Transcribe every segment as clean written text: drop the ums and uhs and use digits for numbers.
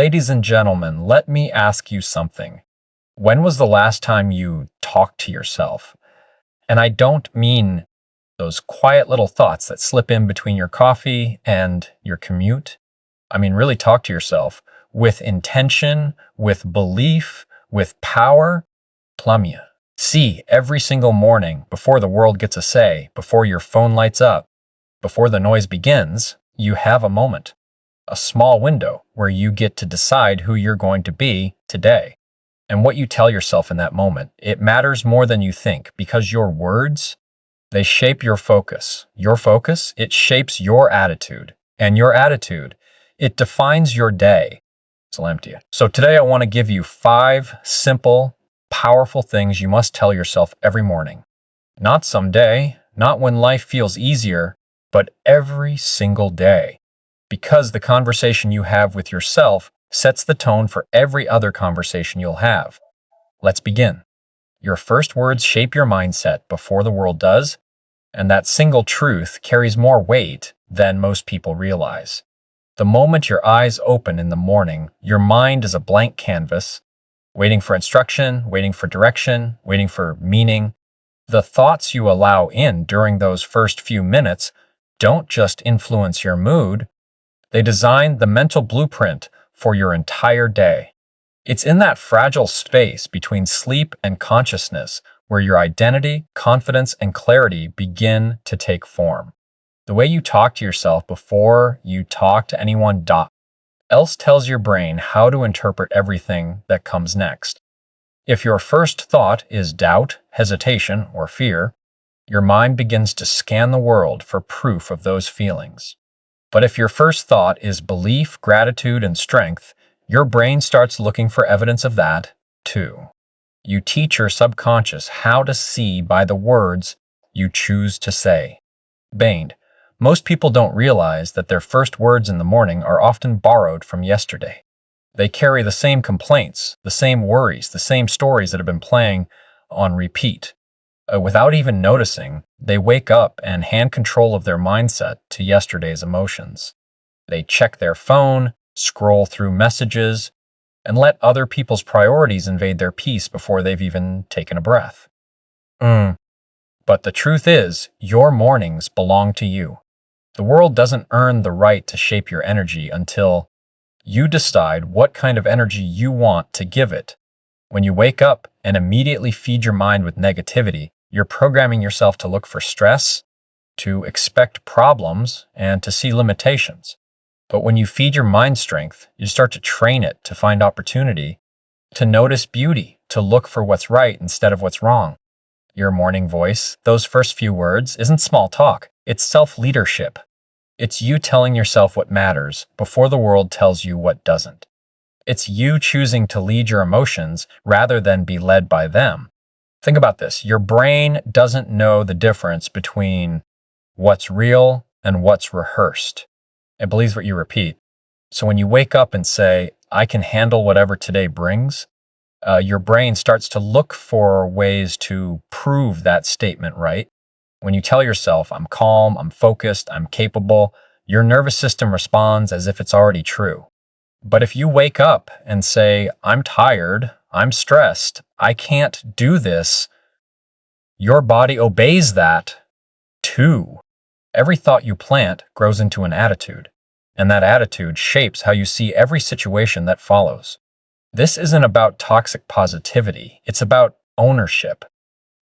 Ladies and gentlemen, let me ask you something. When was the last time you talked to yourself? And I don't mean those quiet little thoughts that slip in between your coffee and your commute. I mean, really talk to yourself with intention, with belief, with power. Plumb you. See, every single morning, before the world gets a say, before your phone lights up, before the noise begins, you have a moment, a small window where you get to decide who you're going to be today. And what you tell yourself in that moment, it matters more than you think, because your words, they shape your focus. Your focus, it shapes your attitude. And your attitude, it defines your day. So empty. So today I want to give you 5 simple, powerful things you must tell yourself every morning. Not someday, not when life feels easier, but every single day. Because the conversation you have with yourself sets the tone for every other conversation you'll have. Let's begin. Your first words shape your mindset before the world does, and that single truth carries more weight than most people realize. The moment your eyes open in the morning, your mind is a blank canvas, waiting for instruction, waiting for direction, waiting for meaning. The thoughts you allow in during those first few minutes don't just influence your mood, they design the mental blueprint for your entire day. It's in that fragile space between sleep and consciousness where your identity, confidence, and clarity begin to take form. The way you talk to yourself before you talk to anyone else tells your brain how to interpret everything that comes next. If your first thought is doubt, hesitation, or fear, your mind begins to scan the world for proof of those feelings. But if your first thought is belief, gratitude, and strength, your brain starts looking for evidence of that, too. You teach your subconscious how to see by the words you choose to say. Bained. Most people don't realize that their first words in the morning are often borrowed from yesterday. They carry the same complaints, the same worries, the same stories that have been playing on repeat. Without even noticing, they wake up and hand control of their mindset to yesterday's emotions. They check their phone, scroll through messages, and let other people's priorities invade their peace before they've even taken a breath. But the truth is, your mornings belong to you. The world doesn't earn the right to shape your energy until you decide what kind of energy you want to give it. When you wake up and immediately feed your mind with negativity, you're programming yourself to look for stress, to expect problems, and to see limitations. But when you feed your mind strength, you start to train it to find opportunity, to notice beauty, to look for what's right instead of what's wrong. Your morning voice, those first few words, isn't small talk. It's self-leadership. It's you telling yourself what matters before the world tells you what doesn't. It's you choosing to lead your emotions rather than be led by them. Think about this. Your brain doesn't know the difference between what's real and what's rehearsed. It believes what you repeat. So when you wake up and say, I can handle whatever today brings, your brain starts to look for ways to prove that statement right. When you tell yourself, I'm calm, I'm focused, I'm capable, your nervous system responds as if it's already true. But if you wake up and say, I'm tired, I'm stressed, I can't do this, your body obeys that too. Every thought you plant grows into an attitude, and that attitude shapes how you see every situation that follows. This isn't about toxic positivity, it's about ownership.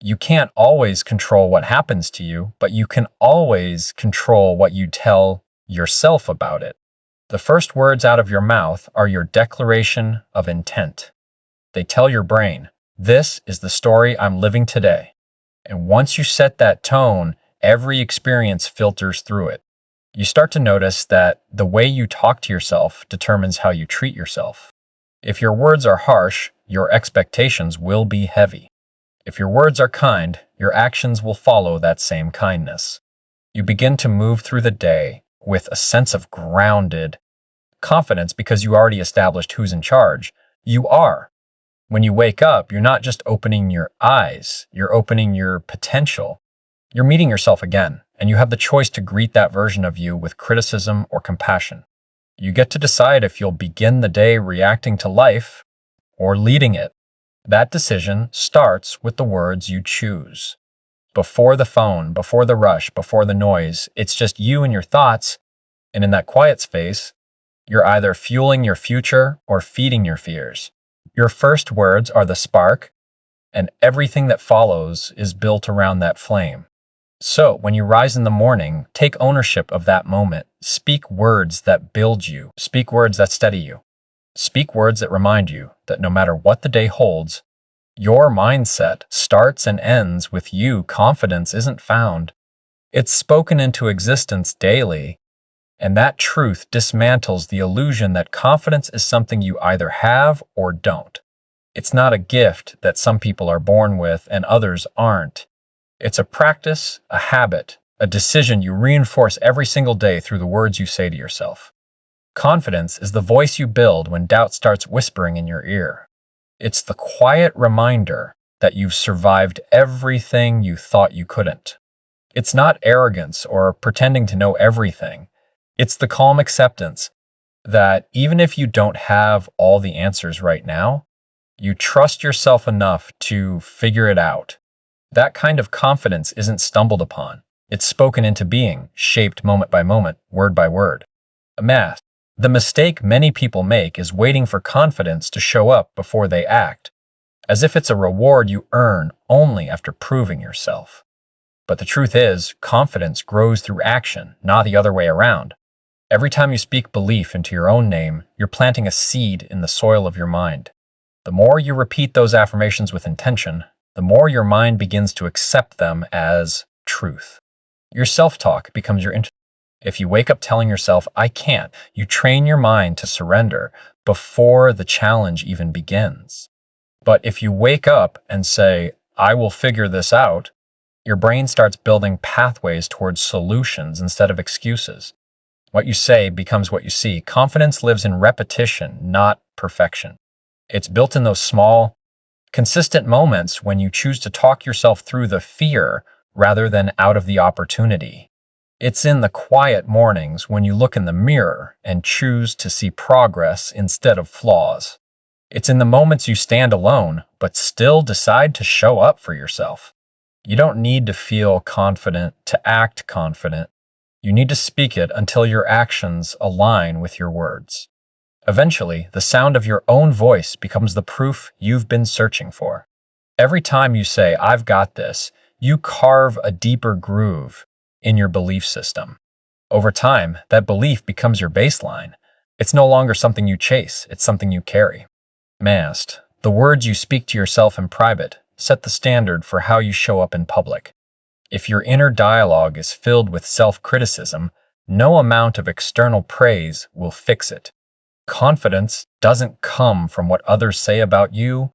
You can't always control what happens to you, but you can always control what you tell yourself about it. The first words out of your mouth are your declaration of intent. They tell your brain, this is the story I'm living today. And once you set that tone, every experience filters through it. You start to notice that the way you talk to yourself determines how you treat yourself. If your words are harsh, your expectations will be heavy. If your words are kind, your actions will follow that same kindness. You begin to move through the day with a sense of grounded confidence because you already established who's in charge. You are. When you wake up, you're not just opening your eyes, you're opening your potential. You're meeting yourself again, and you have the choice to greet that version of you with criticism or compassion. You get to decide if you'll begin the day reacting to life or leading it. That decision starts with the words you choose. Before the phone, before the rush, before the noise, it's just you and your thoughts, and in that quiet space, you're either fueling your future or feeding your fears. Your first words are the spark, and everything that follows is built around that flame. So, when you rise in the morning, take ownership of that moment. Speak words that build you. Speak words that steady you. Speak words that remind you that no matter what the day holds, your mindset starts and ends with you. Confidence isn't found. It's spoken into existence daily, and that truth dismantles the illusion that confidence is something you either have or don't. It's not a gift that some people are born with and others aren't. It's a practice, a habit, a decision you reinforce every single day through the words you say to yourself. Confidence is the voice you build when doubt starts whispering in your ear. It's the quiet reminder that you've survived everything you thought you couldn't. It's not arrogance or pretending to know everything. It's the calm acceptance that even if you don't have all the answers right now, you trust yourself enough to figure it out. That kind of confidence isn't stumbled upon. It's spoken into being, shaped moment by moment, word by word. Math. The mistake many people make is waiting for confidence to show up before they act, as if it's a reward you earn only after proving yourself. But the truth is, confidence grows through action, not the other way around. Every time you speak belief into your own name, you're planting a seed in the soil of your mind. The more you repeat those affirmations with intention, the more your mind begins to accept them as truth. Your self-talk becomes your intuition. If you wake up telling yourself, I can't, you train your mind to surrender before the challenge even begins. But if you wake up and say, I will figure this out, your brain starts building pathways towards solutions instead of excuses. What you say becomes what you see. Confidence lives in repetition, not perfection. It's built in those small, consistent moments when you choose to talk yourself through the fear rather than out of the opportunity. It's in the quiet mornings when you look in the mirror and choose to see progress instead of flaws. It's in the moments you stand alone, but still decide to show up for yourself. You don't need to feel confident to act confident. You need to speak it until your actions align with your words. Eventually, the sound of your own voice becomes the proof you've been searching for. Every time you say, I've got this, you carve a deeper groove in your belief system. Over time, that belief becomes your baseline. It's no longer something you chase, it's something you carry. Mast. The words you speak to yourself in private set the standard for how you show up in public. If your inner dialogue is filled with self-criticism, no amount of external praise will fix it. Confidence doesn't come from what others say about you.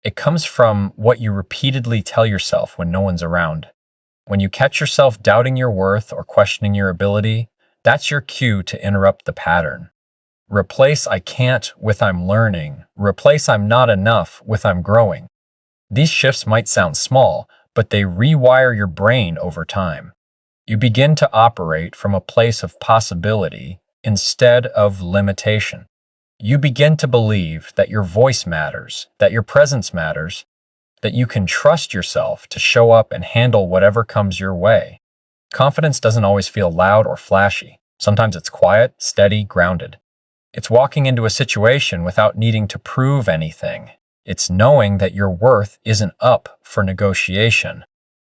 It comes from what you repeatedly tell yourself when no one's around. When you catch yourself doubting your worth or questioning your ability, that's your cue to interrupt the pattern. Replace I can't with I'm learning. Replace I'm not enough with I'm growing. These shifts might sound small, but they rewire your brain over time. You begin to operate from a place of possibility instead of limitation. You begin to believe that your voice matters, that your presence matters, that you can trust yourself to show up and handle whatever comes your way. Confidence doesn't always feel loud or flashy. Sometimes it's quiet, steady, grounded. It's walking into a situation without needing to prove anything. It's knowing that your worth isn't up for negotiation.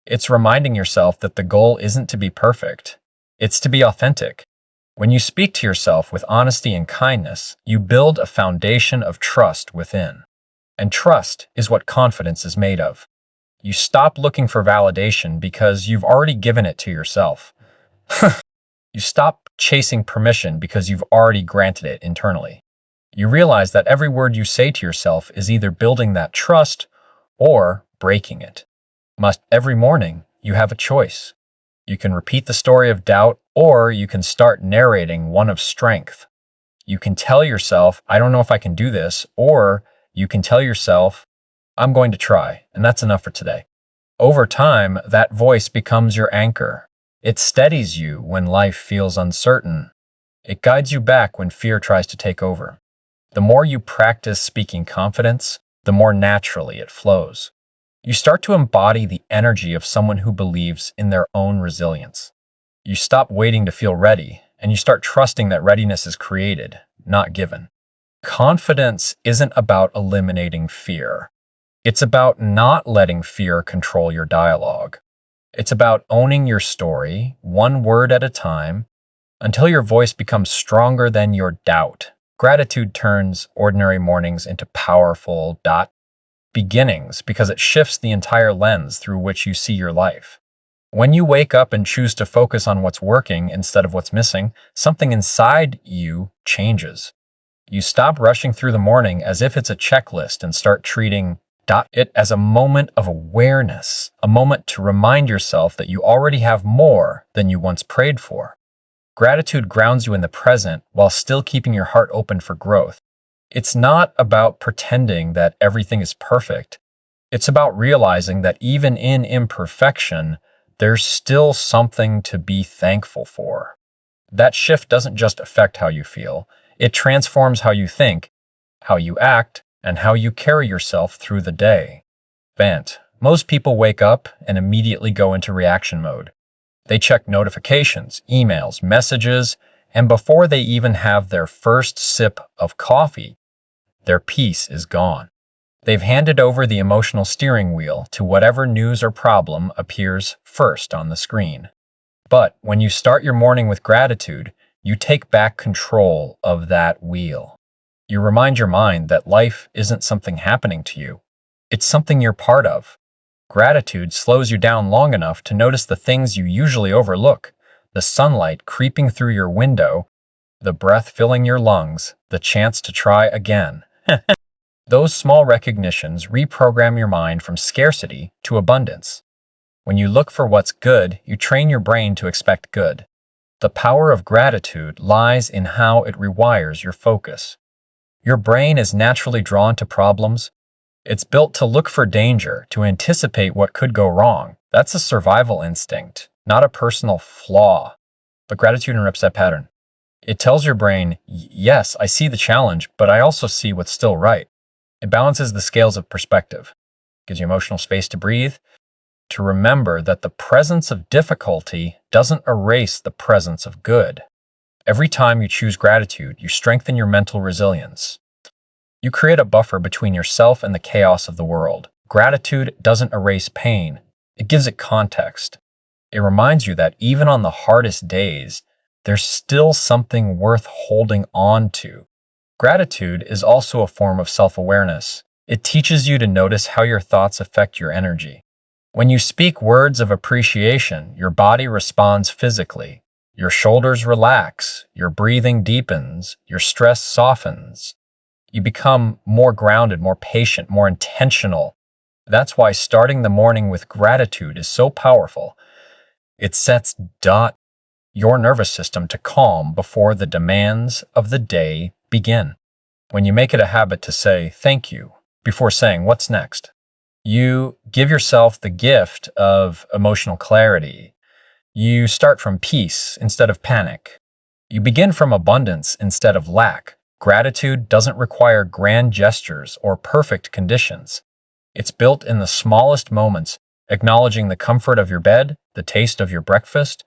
It's reminding yourself that the goal isn't to be perfect. It's to be authentic. When you speak to yourself with honesty and kindness, you build a foundation of trust within. And trust is what confidence is made of. You stop looking for validation because you've already given it to yourself. You stop chasing permission because you've already granted it internally. You realize that every word you say to yourself is either building that trust or breaking it. Every morning, you have a choice. You can repeat the story of doubt, or you can start narrating one of strength. You can tell yourself, I don't know if I can do this, or you can tell yourself, I'm going to try, and that's enough for today. Over time, that voice becomes your anchor. It steadies you when life feels uncertain. It guides you back when fear tries to take over. The more you practice speaking confidence, the more naturally it flows. You start to embody the energy of someone who believes in their own resilience. You stop waiting to feel ready, and you start trusting that readiness is created, not given. Confidence isn't about eliminating fear. It's about not letting fear control your dialogue. It's about owning your story, one word at a time, until your voice becomes stronger than your doubt. Gratitude turns ordinary mornings into powerful beginnings because it shifts the entire lens through which you see your life. When you wake up and choose to focus on what's working instead of what's missing, something inside you changes. You stop rushing through the morning as if it's a checklist and start treating it as a moment of awareness, a moment to remind yourself that you already have more than you once prayed for. Gratitude grounds you in the present while still keeping your heart open for growth. It's not about pretending that everything is perfect. It's about realizing that even in imperfection, there's still something to be thankful for. That shift doesn't just affect how you feel, it transforms how you think, how you act, and how you carry yourself through the day. Most people wake up and immediately go into reaction mode. They check notifications, emails, messages, and before they even have their first sip of coffee, their peace is gone. They've handed over the emotional steering wheel to whatever news or problem appears first on the screen. But when you start your morning with gratitude, you take back control of that wheel. You remind your mind that life isn't something happening to you. It's something you're part of. Gratitude slows you down long enough to notice the things you usually overlook: the sunlight creeping through your window, the breath filling your lungs, the chance to try again. Those small recognitions reprogram your mind from scarcity to abundance. When you look for what's good, you train your brain to expect good. The power of gratitude lies in how it rewires your focus. Your brain is naturally drawn to problems. It's built to look for danger, to anticipate what could go wrong. That's a survival instinct, not a personal flaw. But gratitude interrupts that pattern. It tells your brain, yes, I see the challenge, but I also see what's still right. It balances the scales of perspective, gives you emotional space to breathe, to remember that the presence of difficulty doesn't erase the presence of good. Every time you choose gratitude, you strengthen your mental resilience. You create a buffer between yourself and the chaos of the world. Gratitude doesn't erase pain. It gives it context. It reminds you that even on the hardest days, there's still something worth holding on to. Gratitude is also a form of self-awareness. It teaches you to notice how your thoughts affect your energy. When you speak words of appreciation, your body responds physically. Your shoulders relax, your breathing deepens, your stress softens. You become more grounded, more patient, more intentional. That's why starting the morning with gratitude is so powerful. It sets your nervous system to calm before the demands of the day begin. When you make it a habit to say thank you before saying what's next, you give yourself the gift of emotional clarity. You start from peace instead of panic. You begin from abundance instead of lack. Gratitude doesn't require grand gestures or perfect conditions. It's built in the smallest moments, acknowledging the comfort of your bed, the taste of your breakfast,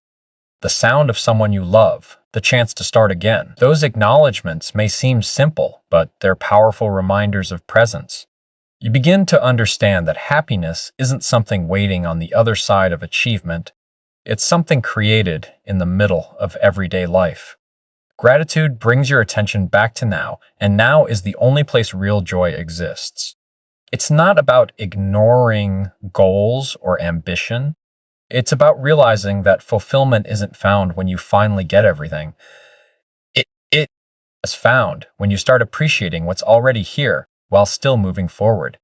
the sound of someone you love, the chance to start again. Those acknowledgments may seem simple, but they're powerful reminders of presence. You begin to understand that happiness isn't something waiting on the other side of achievement. It's something created in the middle of everyday life. Gratitude brings your attention back to now, and now is the only place real joy exists. It's not about ignoring goals or ambition. It's about realizing that fulfillment isn't found when you finally get everything. It is found when you start appreciating what's already here while still moving forward.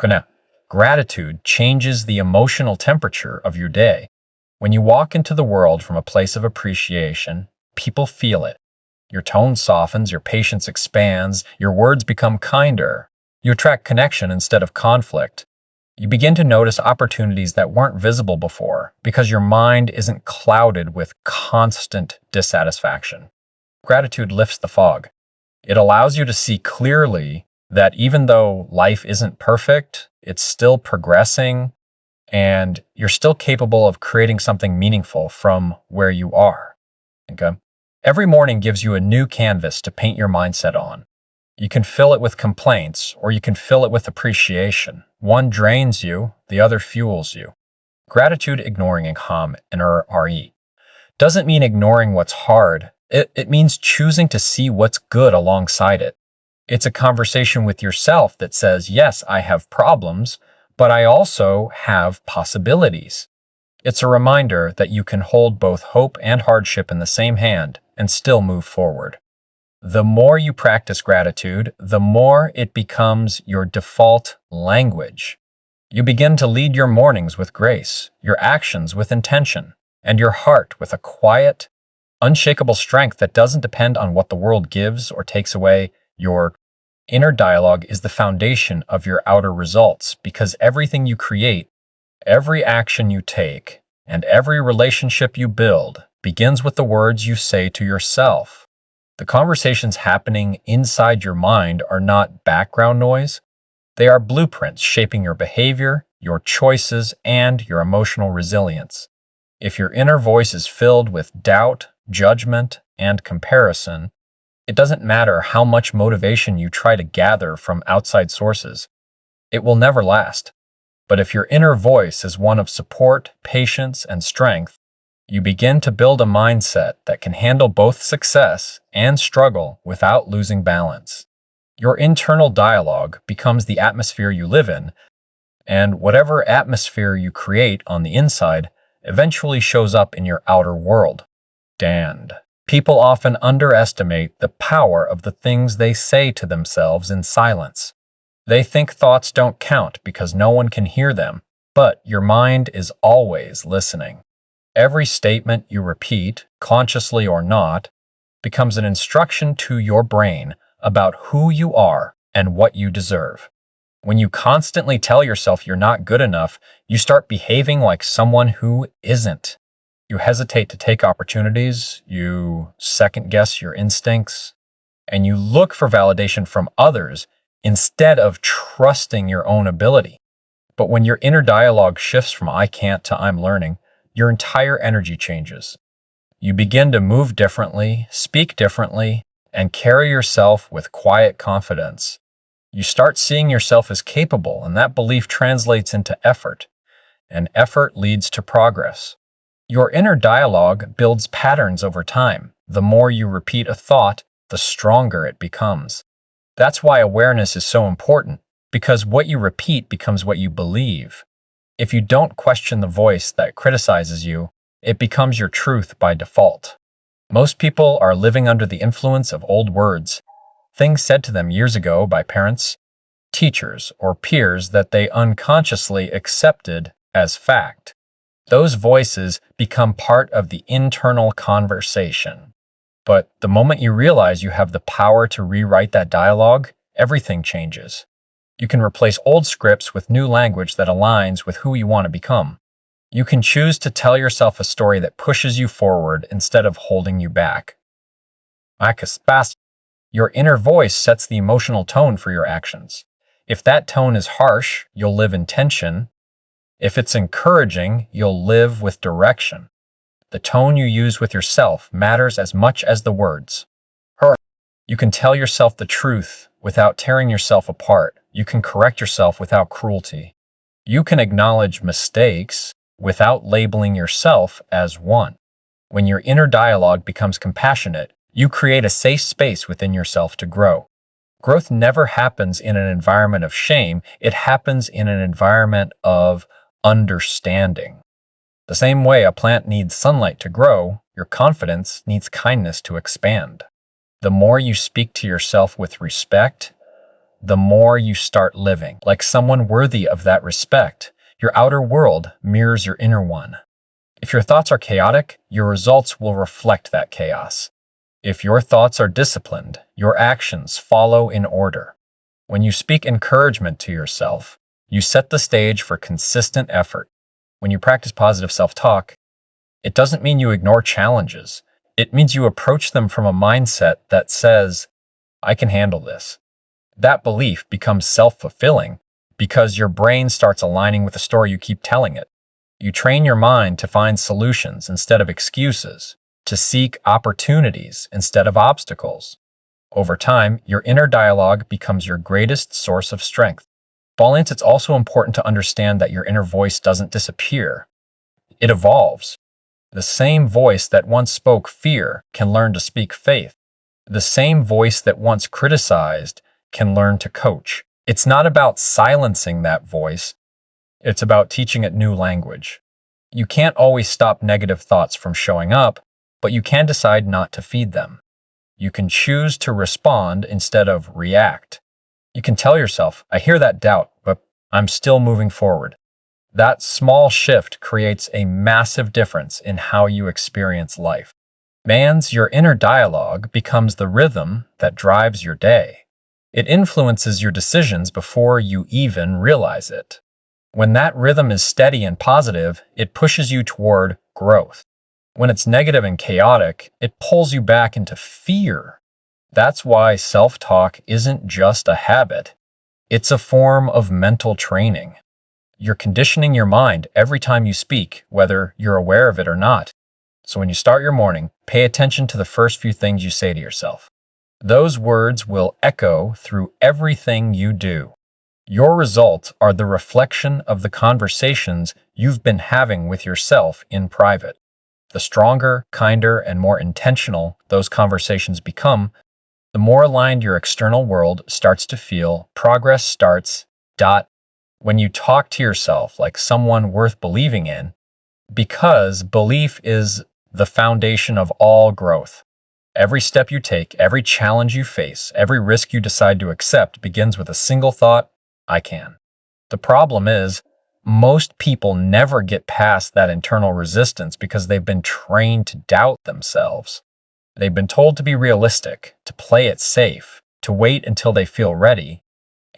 Now, gratitude changes the emotional temperature of your day. When you walk into the world from a place of appreciation, people feel it. Your tone softens, your patience expands, your words become kinder. You attract connection instead of conflict. You begin to notice opportunities that weren't visible before because your mind isn't clouded with constant dissatisfaction. Gratitude lifts the fog. It allows you to see clearly that even though life isn't perfect, it's still progressing and you're still capable of creating something meaningful from where you are. Okay? Every morning gives you a new canvas to paint your mindset on. You can fill it with complaints or you can fill it with appreciation. One drains you, the other fuels you. Gratitude ignoring Ham and RE doesn't mean ignoring what's hard. It means choosing to see what's good alongside it. It's a conversation with yourself that says, yes, I have problems, but I also have possibilities. It's a reminder that you can hold both hope and hardship in the same hand and still move forward. The more you practice gratitude, the more it becomes your default language. You begin to lead your mornings with grace, your actions with intention, and your heart with a quiet, unshakable strength that doesn't depend on what the world gives or takes away. Your inner dialogue is the foundation of your outer results because everything you create, every action you take, and every relationship you build begins with the words you say to yourself. The conversations happening inside your mind are not background noise. They are blueprints shaping your behavior, your choices, and your emotional resilience. If your inner voice is filled with doubt, judgment, and comparison, it doesn't matter how much motivation you try to gather from outside sources. It will never last. But if your inner voice is one of support, patience, and strength, you begin to build a mindset that can handle both success and struggle without losing balance. Your internal dialogue becomes the atmosphere you live in, and whatever atmosphere you create on the inside eventually shows up in your outer world. People often underestimate the power of the things they say to themselves in silence. They think thoughts don't count because no one can hear them, but your mind is always listening. Every statement you repeat, consciously or not, becomes an instruction to your brain about who you are and what you deserve. When you constantly tell yourself you're not good enough, you start behaving like someone who isn't. You hesitate to take opportunities, you second-guess your instincts, and you look for validation from others instead of trusting your own ability. But when your inner dialogue shifts from I can't to I'm learning, your entire energy changes. You begin to move differently, speak differently, and carry yourself with quiet confidence. You start seeing yourself as capable, and that belief translates into effort, and effort leads to progress. Your inner dialogue builds patterns over time. The more you repeat a thought, the stronger it becomes. That's why awareness is so important, because what you repeat becomes what you believe. If you don't question the voice that criticizes you, it becomes your truth by default. Most people are living under the influence of old words, things said to them years ago by parents, teachers, or peers that they unconsciously accepted as fact. Those voices become part of the internal conversation. But the moment you realize you have the power to rewrite that dialogue, everything changes. You can replace old scripts with new language that aligns with who you want to become. You can choose to tell yourself a story that pushes you forward instead of holding you back. Your inner voice sets the emotional tone for your actions. If that tone is harsh, you'll live in tension. If it's encouraging, you'll live with direction. The tone you use with yourself matters as much as the words. You can tell yourself the truth without tearing yourself apart. You can correct yourself without cruelty. You can acknowledge mistakes without labeling yourself as one. When your inner dialogue becomes compassionate, you create a safe space within yourself to grow. Growth never happens in an environment of shame. It happens in an environment of understanding. The same way a plant needs sunlight to grow, your confidence needs kindness to expand. The more you speak to yourself with respect, the more you start living like someone worthy of that respect. Your outer world mirrors your inner one. If your thoughts are chaotic, your results will reflect that chaos. If your thoughts are disciplined, your actions follow in order. When you speak encouragement to yourself, you set the stage for consistent effort. When you practice positive self-talk, it doesn't mean you ignore challenges. It means you approach them from a mindset that says, I can handle this. That belief becomes self-fulfilling because your brain starts aligning with the story you keep telling it. You train your mind to find solutions instead of excuses, to seek opportunities instead of obstacles. Over time, your inner dialogue becomes your greatest source of strength. Balance, it's also important to understand that your inner voice doesn't disappear. It evolves. The same voice that once spoke fear can learn to speak faith. The same voice that once criticized can learn to coach. It's not about silencing that voice, it's about teaching it new language. You can't always stop negative thoughts from showing up, but you can decide not to feed them. You can choose to respond instead of react. You can tell yourself, I hear that doubt, but I'm still moving forward. That small shift creates a massive difference in how you experience life. Your inner dialogue becomes the rhythm that drives your day. It influences your decisions before you even realize it. When that rhythm is steady and positive, it pushes you toward growth. When it's negative and chaotic, it pulls you back into fear. That's why self-talk isn't just a habit. It's a form of mental training. You're conditioning your mind every time you speak, whether you're aware of it or not. So when you start your morning, pay attention to the first few things you say to yourself. Those words will echo through everything you do. Your results are the reflection of the conversations you've been having with yourself in private. The stronger, kinder, and more intentional those conversations become, the more aligned your external world starts to feel. Progress starts. When you talk to yourself like someone worth believing in, because belief is the foundation of all growth. Every step you take, every challenge you face, every risk you decide to accept begins with a single thought, I can. The problem is, most people never get past that internal resistance because they've been trained to doubt themselves. They've been told to be realistic, to play it safe, to wait until they feel ready.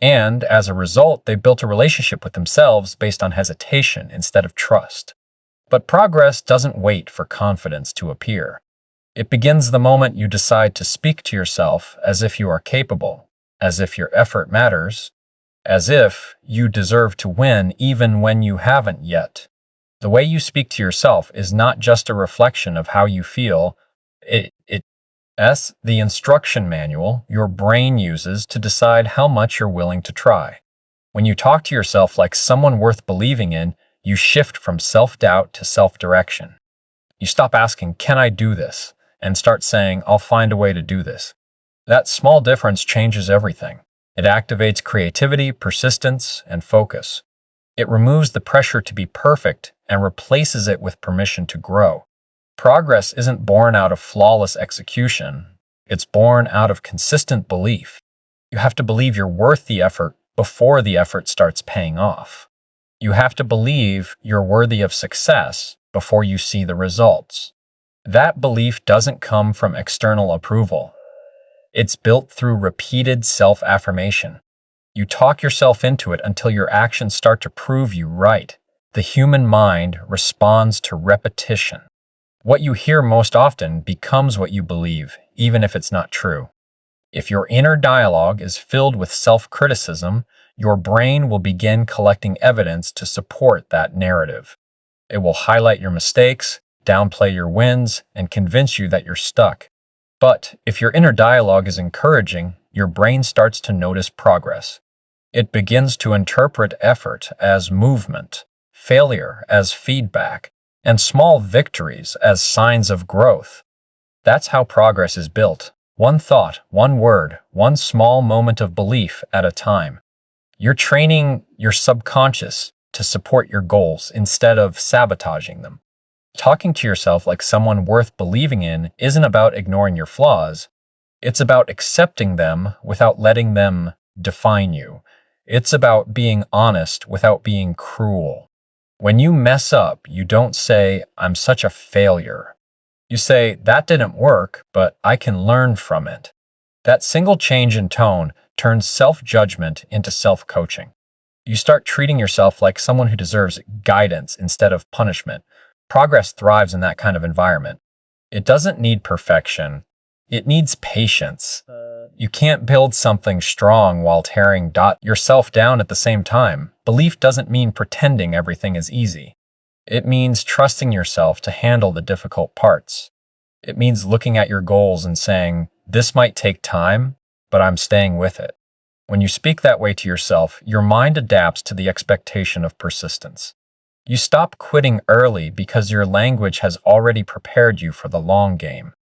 And as a result, they built a relationship with themselves based on hesitation instead of trust. But progress doesn't wait for confidence to appear. It begins the moment you decide to speak to yourself as if you are capable, as if your effort matters, as if you deserve to win even when you haven't yet. The way you speak to yourself is not just a reflection of how you feel, it's the instruction manual your brain uses to decide how much you're willing to try. When you talk to yourself like someone worth believing in, you shift from self-doubt to self-direction. You stop asking, can I do this? And start saying, I'll find a way to do this. That small difference changes everything. It activates creativity, persistence, and focus. It removes the pressure to be perfect and replaces it with permission to grow. Progress isn't born out of flawless execution. It's born out of consistent belief. You have to believe you're worth the effort before the effort starts paying off. You have to believe you're worthy of success before you see the results. That belief doesn't come from external approval. It's built through repeated self-affirmation. You talk yourself into it until your actions start to prove you right. The human mind responds to repetition. What you hear most often becomes what you believe, even if it's not true. If your inner dialogue is filled with self-criticism, your brain will begin collecting evidence to support that narrative. It will highlight your mistakes, downplay your wins, and convince you that you're stuck. But if your inner dialogue is encouraging, your brain starts to notice progress. It begins to interpret effort as movement, failure as feedback, and small victories as signs of growth. That's how progress is built. One thought, one word, one small moment of belief at a time. You're training your subconscious to support your goals instead of sabotaging them. Talking to yourself like someone worth believing in isn't about ignoring your flaws. It's about accepting them without letting them define you. It's about being honest without being cruel. When you mess up, you don't say, I'm such a failure. You say, that didn't work, but I can learn from it. That single change in tone turns self-judgment into self-coaching. You start treating yourself like someone who deserves guidance instead of punishment. Progress thrives in that kind of environment. It doesn't need perfection. It needs patience. You can't build something strong while tearing yourself down at the same time. Belief doesn't mean pretending everything is easy. It means trusting yourself to handle the difficult parts. It means looking at your goals and saying, this might take time, but I'm staying with it. When you speak that way to yourself, your mind adapts to the expectation of persistence. You stop quitting early because your language has already prepared you for the long game.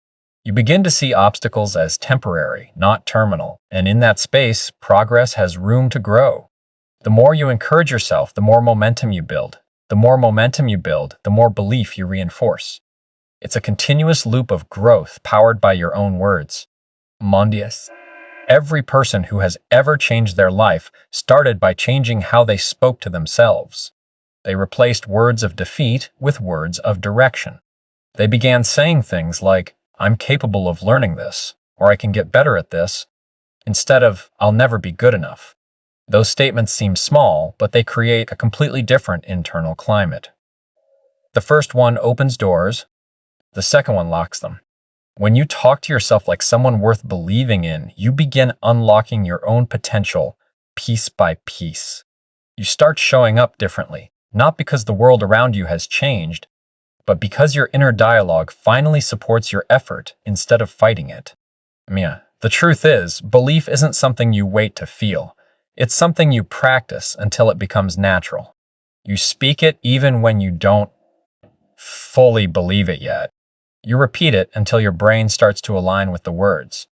You begin to see obstacles as temporary, not terminal, and in that space, progress has room to grow. The more you encourage yourself, the more momentum you build. The more momentum you build, the more belief you reinforce. It's a continuous loop of growth powered by your own words. Mondius. Every person who has ever changed their life started by changing how they spoke to themselves. They replaced words of defeat with words of direction. They began saying things like, I'm capable of learning this, or I can get better at this, instead of, I'll never be good enough. Those statements seem small, but they create a completely different internal climate. The first one opens doors, the second one locks them. When you talk to yourself like someone worth believing in, you begin unlocking your own potential piece by piece. You start showing up differently, not because the world around you has changed, but because your inner dialogue finally supports your effort instead of fighting it. Mia, the truth is, belief isn't something you wait to feel. It's something you practice until it becomes natural. You speak it even when you don't fully believe it yet. You repeat it until your brain starts to align with the words.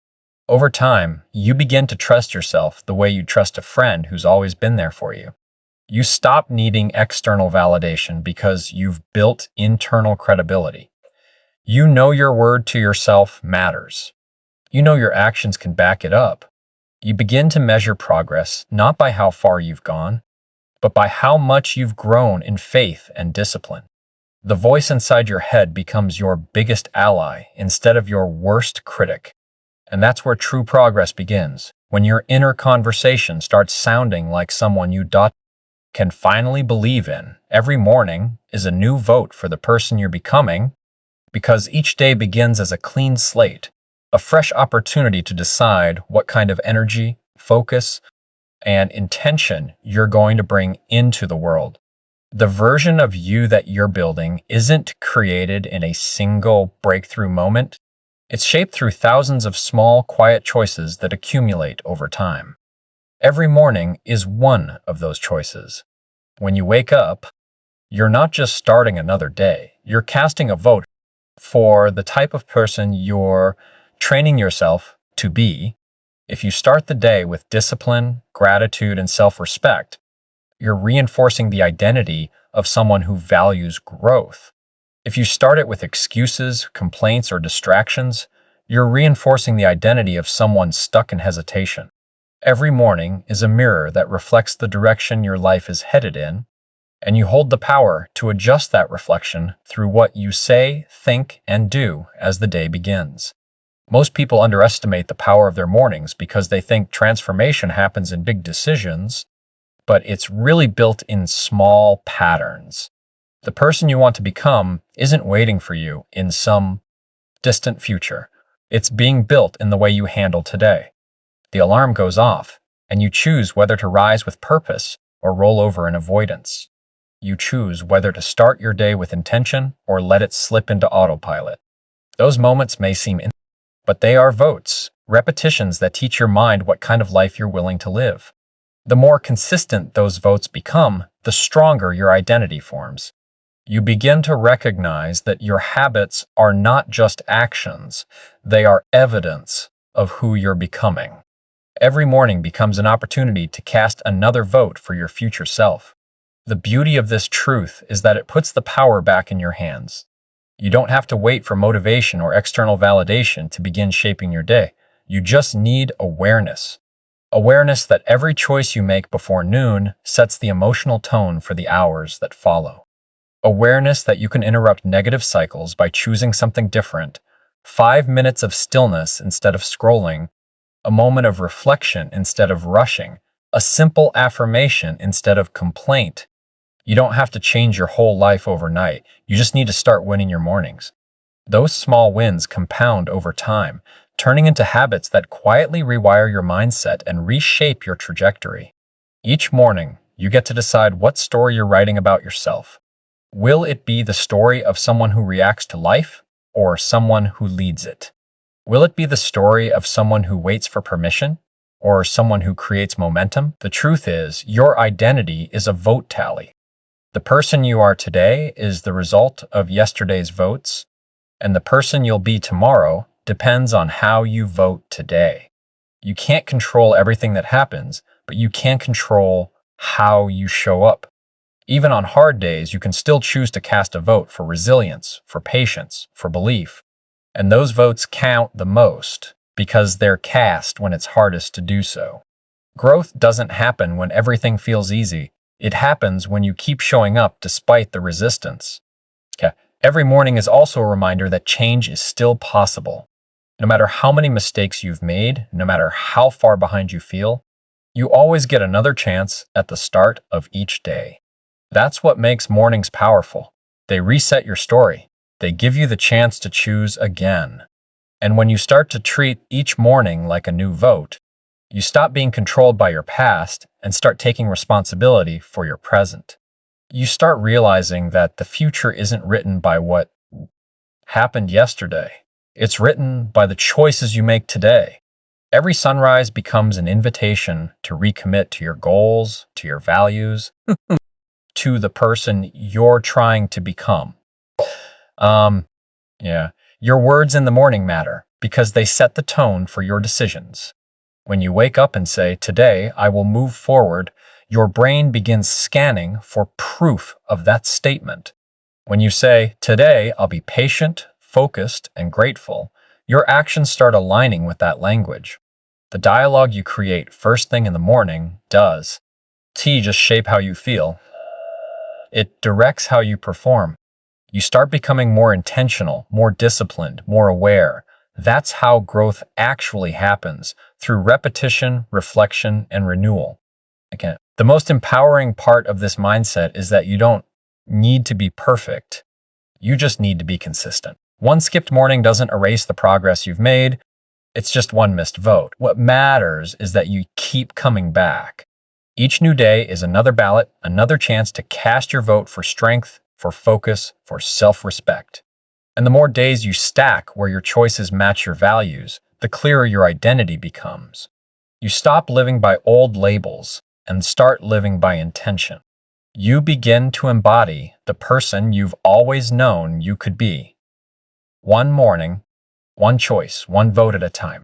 Over time, you begin to trust yourself the way you trust a friend who's always been there for you. You stop needing external validation because you've built internal credibility. You know your word to yourself matters. You know your actions can back it up. You begin to measure progress not by how far you've gone, but by how much you've grown in faith and discipline. The voice inside your head becomes your biggest ally instead of your worst critic. And that's where true progress begins, when your inner conversation starts sounding like someone you can finally believe in. Every morning is a new vote for the person you're becoming, because each day begins as a clean slate, a fresh opportunity to decide what kind of energy, focus, and intention you're going to bring into the world. The version of you that you're building isn't created in a single breakthrough moment. It's shaped through thousands of small, quiet choices that accumulate over time. Every morning is one of those choices. When you wake up, you're not just starting another day. You're casting a vote for the type of person you're training yourself to be. If you start the day with discipline, gratitude, and self-respect, you're reinforcing the identity of someone who values growth. If you start it with excuses, complaints, or distractions, you're reinforcing the identity of someone stuck in hesitation. Every morning is a mirror that reflects the direction your life is headed in, and you hold the power to adjust that reflection through what you say, think, and do as the day begins. Most people underestimate the power of their mornings because they think transformation happens in big decisions, but it's really built in small patterns. The person you want to become isn't waiting for you in some distant future. It's being built in the way you handle today. The alarm goes off, and you choose whether to rise with purpose or roll over in avoidance. You choose whether to start your day with intention or let it slip into autopilot. Those moments may seem but they are votes, repetitions that teach your mind what kind of life you're willing to live. The more consistent those votes become, the stronger your identity forms. You begin to recognize that your habits are not just actions, they are evidence of who you're becoming. Every morning becomes an opportunity to cast another vote for your future self. The beauty of this truth is that it puts the power back in your hands. You don't have to wait for motivation or external validation to begin shaping your day. You just need awareness. Awareness that every choice you make before noon sets the emotional tone for the hours that follow. Awareness that you can interrupt negative cycles by choosing something different, 5 minutes of stillness instead of scrolling, a moment of reflection instead of rushing, a simple affirmation instead of complaint. You don't have to change your whole life overnight. You just need to start winning your mornings. Those small wins compound over time, turning into habits that quietly rewire your mindset and reshape your trajectory. Each morning, you get to decide what story you're writing about yourself. Will it be the story of someone who reacts to life or someone who leads it? Will it be the story of someone who waits for permission or someone who creates momentum? The truth is, your identity is a vote tally. The person you are today is the result of yesterday's votes, and the person you'll be tomorrow depends on how you vote today. You can't control everything that happens, but you can control how you show up. Even on hard days, you can still choose to cast a vote for resilience, for patience, for belief. And those votes count the most because they're cast when it's hardest to do so. Growth doesn't happen when everything feels easy. It happens when you keep showing up despite the resistance. Okay. Every morning is also a reminder that change is still possible. No matter how many mistakes you've made, no matter how far behind you feel, you always get another chance at the start of each day. That's what makes mornings powerful. They reset your story. They give you the chance to choose again. And when you start to treat each morning like a new vote, you stop being controlled by your past and start taking responsibility for your present. You start realizing that the future isn't written by what happened yesterday. It's written by the choices you make today. Every sunrise becomes an invitation to recommit to your goals, to your values, to the person you're trying to become. Your words in the morning matter because they set the tone for your decisions. When you wake up and say, "Today I will move forward," your brain begins scanning for proof of that statement. When you say, "Today I'll be patient, focused, and grateful," your actions start aligning with that language. The dialogue you create first thing in the morning does just shape how you feel. It directs how you perform. You start becoming more intentional, more disciplined, more aware. That's how growth actually happens, through repetition, reflection, and renewal. Again, the most empowering part of this mindset is that you don't need to be perfect. You just need to be consistent. One skipped morning doesn't erase the progress you've made. It's just one missed vote. What matters is that you keep coming back. Each new day is another ballot, another chance to cast your vote for strength, for focus, for self-respect. And the more days you stack where your choices match your values, the clearer your identity becomes. You stop living by old labels and start living by intention. You begin to embody the person you've always known you could be. One morning, one choice, one vote at a time.